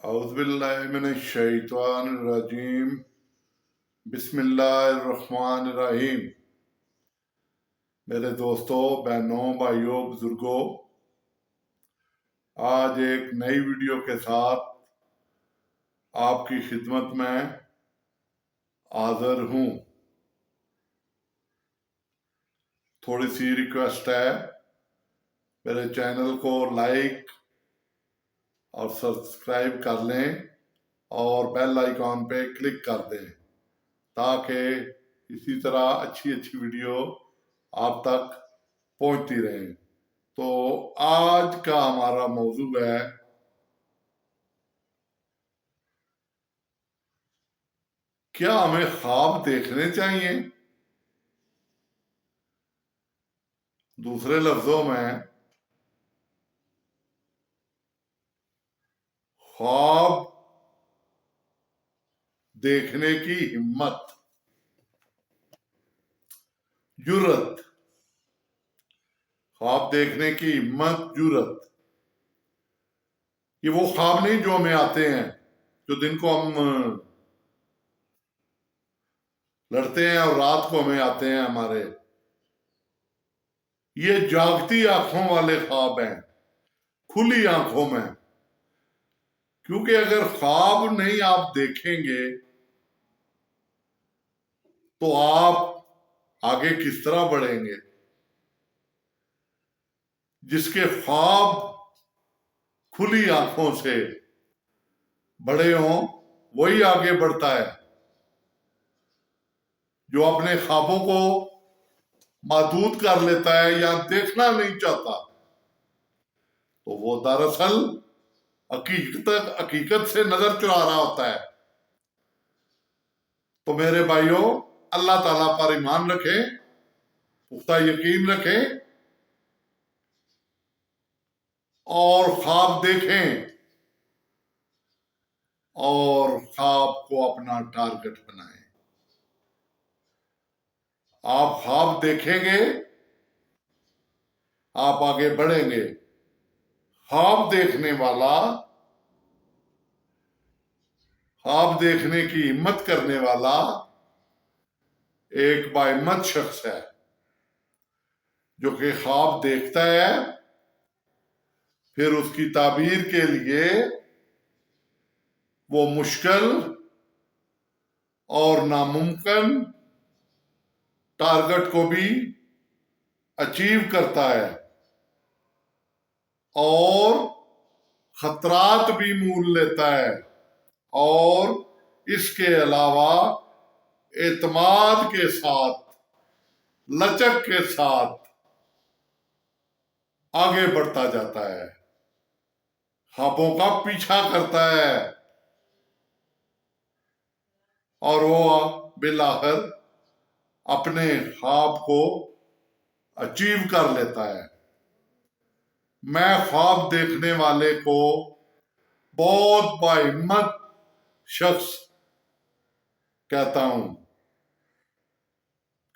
اعوذ باللہ من الشیطان الرجیم بسم اللہ الرحمن الرحیم۔ میرے دوستوں، بہنوں، بھائیوں، بزرگوں، آج ایک نئی ویڈیو کے ساتھ آپ کی خدمت میں حاضر ہوں۔ تھوڑی سی ریکویسٹ ہے، میرے چینل کو لائک اور سبسکرائب کر لیں اور بیل آئیکن پہ کلک کر دیں تاکہ اسی طرح اچھی ویڈیو آپ تک پہنچتی رہیں۔ تو آج کا ہمارا موضوع ہے کیا ہمیں خواب دیکھنے چاہیے؟ دوسرے لفظوں میں، خواب دیکھنے کی ہمت، جرت، خواب دیکھنے کی ہمت، جرت، یہ وہ خواب نہیں جو ہمیں آتے ہیں، جو دن کو ہم لڑتے ہیں اور رات کو ہمیں آتے ہیں ہمارے۔ یہ جاگتی آنکھوں والے خواب ہیں، کھلی آنکھوں میں۔ کیونکہ اگر خواب نہیں آپ دیکھیں گے تو آپ آگے کس طرح بڑھیں گے؟ جس کے خواب کھلی آنکھوں سے بڑے ہوں وہی آگے بڑھتا ہے۔ جو اپنے خوابوں کو محدود کر لیتا ہے یا دیکھنا نہیں چاہتا تو وہ دراصل حقیقت سے نظر چرا رہا ہوتا ہے۔ تو میرے بھائیوں، اللہ تعالیٰ پر ایمان رکھیں، پختہ یقین رکھیں اور خواب دیکھیں اور خواب کو اپنا ٹارگٹ بنائیں۔ آپ خواب دیکھیں گے، آپ آگے بڑھیں گے۔ خواب دیکھنے والا، خواب دیکھنے کی ہمت کرنے والا ایک باہمت شخص ہے جو کہ خواب دیکھتا ہے، پھر اس کی تعبیر کے لیے وہ مشکل اور ناممکن ٹارگٹ کو بھی اچیو کرتا ہے اور خطرات بھی مول لیتا ہے، اور اس کے علاوہ اعتماد کے ساتھ، لچک کے ساتھ آگے بڑھتا جاتا ہے، خوابوں کا پیچھا کرتا ہے اور وہ بالآخر اپنے خواب کو اچیو کر لیتا ہے۔ میں خواب دیکھنے والے کو بہت باہمت شخص کہتا ہوں،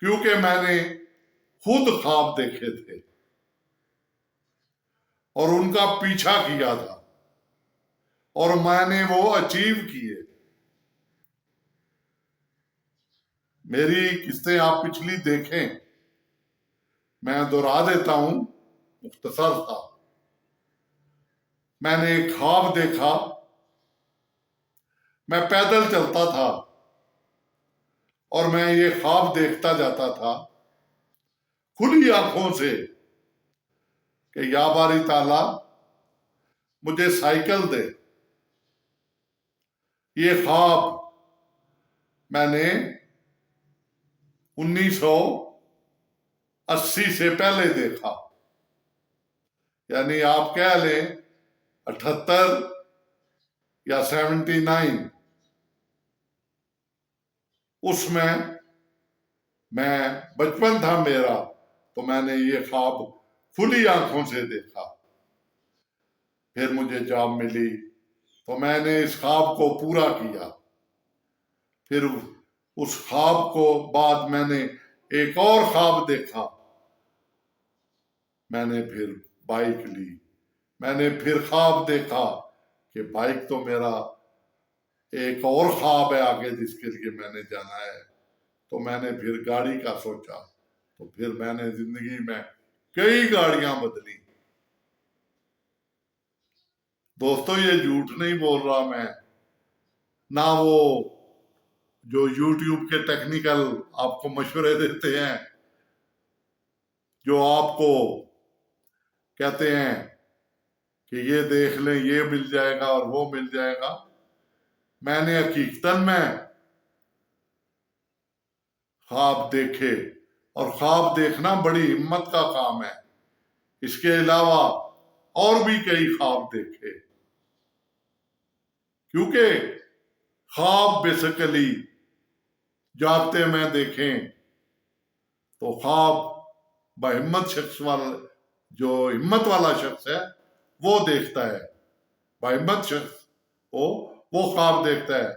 کیونکہ میں نے خود خواب دیکھے تھے اور ان کا پیچھا کیا تھا اور میں نے وہ اچیو کیے۔ میری قسطیں آپ پچھلی دیکھیں، میں دہرا دیتا ہوں، مختصر تھا۔ میں نے ایک خواب دیکھا، میں پیدل چلتا تھا اور میں یہ خواب دیکھتا جاتا تھا کھلی آنکھوں سے کہ یا باری تعالیٰ مجھے سائیکل دے۔ یہ خواب میں نے 1980 سے پہلے دیکھا، یعنی آپ کہہ لیں 78 یا 79۔ اس میں بچپن تھا میرا، تو میں نے یہ خواب کھلی آنکھوں سے دیکھا۔ پھر مجھے جاب ملی تو میں نے اس خواب کو پورا کیا۔ پھر اس خواب کو بعد میں نے ایک اور خواب دیکھا، میں نے پھر بائک لی۔ میں نے پھر خواب دیکھا کہ بائک تو میرا ایک اور خواب ہے آگے جس کے لیے میں نے جانا ہے، تو میں نے پھر گاڑی کا سوچا، تو پھر میں نے زندگی میں کئی گاڑیاں بدلی۔ دوستو یہ جھوٹ نہیں بول رہا میں، نہ وہ جو یوٹیوب کے ٹیکنیکل آپ کو مشورے دیتے ہیں، جو آپ کو کہتے ہیں کہ یہ دیکھ لیں یہ مل جائے گا اور وہ مل جائے گا۔ میں نے حقیقتاً میں خواب دیکھے، اور خواب دیکھنا بڑی ہمت کا کام ہے۔ اس کے علاوہ اور بھی کئی خواب دیکھے، کیونکہ خواب بیسیکلی جاگتے میں دیکھیں تو خواب بہمت شخص والا، جو ہمت والا شخص ہے وہ دیکھتا ہے۔ بہمت شخص وہ خواب دیکھتا ہے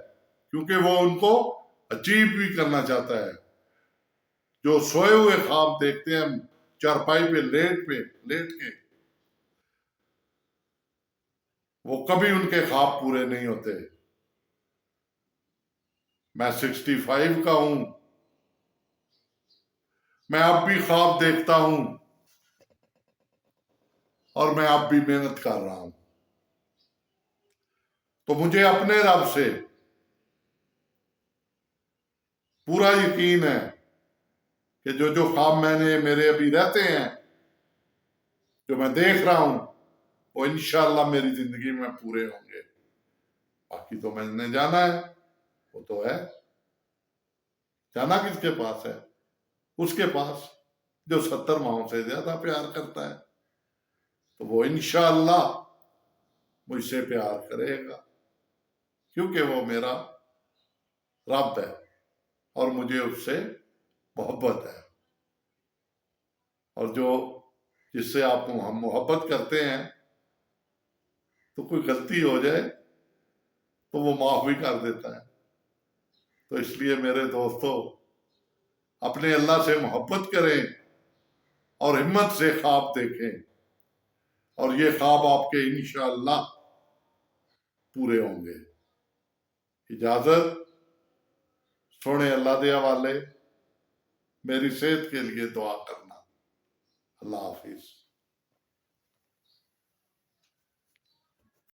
کیونکہ وہ ان کو اچیو بھی کرنا چاہتا ہے۔ جو سوئے ہوئے خواب دیکھتے ہیں چارپائی پہ لیٹ کے، وہ کبھی ان کے خواب پورے نہیں ہوتے۔ میں 65 کا ہوں، میں اب بھی خواب دیکھتا ہوں، اور میں اب بھی محنت کر رہا ہوں۔ تو مجھے اپنے رب سے پورا یقین ہے کہ جو خواب میرے ابھی رہتے ہیں، جو میں دیکھ رہا ہوں، وہ انشاءاللہ میری زندگی میں پورے ہوں گے۔ باقی تو میں نے جانا ہے، وہ تو ہے، جانا کس کے پاس ہے؟ اس کے پاس جو 70 ماہوں سے زیادہ پیار کرتا ہے، تو وہ انشاءاللہ مجھ سے پیار کرے گا، کیونکہ وہ میرا رب ہے اور مجھے اس سے محبت ہے۔ اور جس سے آپ ہم محبت کرتے ہیں، تو کوئی غلطی ہو جائے تو وہ معاف بھی کر دیتا ہے۔ تو اس لیے میرے دوستو، اپنے اللہ سے محبت کریں اور ہمت سے خواب دیکھیں، اور یہ خواب آپ کے انشاءاللہ پورے ہوں گے۔ اجازت، سونے اللہ دے حوالے، میری صحت کے لیے دعا کرنا۔ اللہ حافظ۔